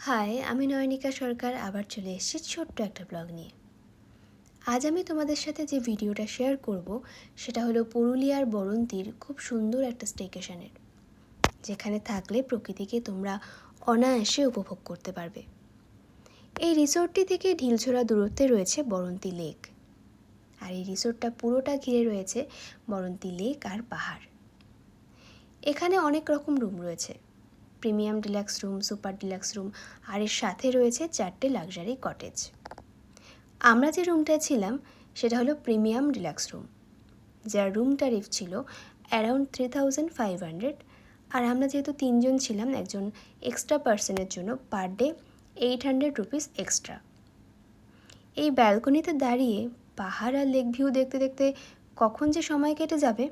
High, আমি নয়নিকা সরকার আবার চলে এসেছি ছোট্ট একটা ব্লগ নিয়ে। আজ আমি তোমাদের সাথে যে ভিডিওটা শেয়ার করব সেটা হলো পুরুলিয়ার বরন্তির খুব সুন্দর একটা স্টেকেশনের, যেখানে থাকলে প্রকৃতিকে তোমরা অনায়াসে উপভোগ করতে পারবে। এই রিসোর্টটি থেকে ঢিলছোড়া দূরত্বে রয়েছে বরন্তি লেক, আর এই রিসোর্টটা পুরোটা ঘিরে রয়েছে বরন্তি লেক আর পাহাড়। এখানে অনেক রকম রুম রয়েছে, premium deluxe room, super deluxe room, আর এর সাথে রয়েছে 4টে লাক্সারি কটেজ। আমরা যে রুমটায় ছিলাম সেটা হলো প্রিমিয়াম ডিলাক্স রুম, যার রুম ট্যারিফ ছিল অ্যারাউন্ড 3500, আর আমরা যেহেতু 3জন ছিলাম, একজন এক্সট্রা পার্সনের জন্য পার ডে 800 রুপিস এক্সট্রা। এই ব্যালকনিতে দাঁড়িয়ে পাহাড় আর লেক ভিউ দেখতে দেখতে কখন যে সময় কেটে যাবে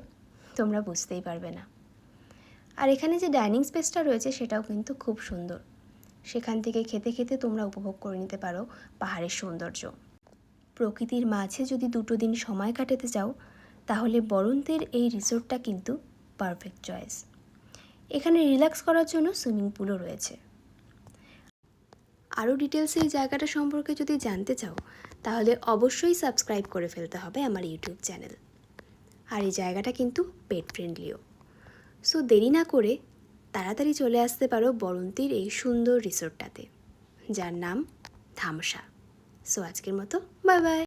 তোমরা বুঝতেই পারবে না। আর এখানে যে ডাইনিং স্পেসটা রয়েছে সেটাও কিন্তু খুব সুন্দর, সেখান থেকে খেতে খেতে তোমরা উপভোগ করে নিতে পারো পাহাড়ের সৌন্দর্য। প্রকৃতির মাঝে যদি 2 দিন সময় কাটাতে চাও তাহলে বরন্তির এই রিসোর্টটা কিন্তু পারফেক্ট চয়েস। এখানে রিল্যাক্স করার জন্য সুইমিং পুলও রয়েছে। আরও ডিটেলসে এই জায়গাটা সম্পর্কে যদি জানতে চাও তাহলে অবশ্যই সাবস্ক্রাইব করে ফেলতে হবে আমার ইউটিউব চ্যানেল। আর এই জায়গাটা কিন্তু পেট ফ্রেন্ডলিও। সো দেরি না করে তাড়াতাড়ি চলে আসতে পারো বরন্তির এই সুন্দর রিসোর্টটাতে, যার নাম ধামসা। সো আজকের মতো বাই বাই।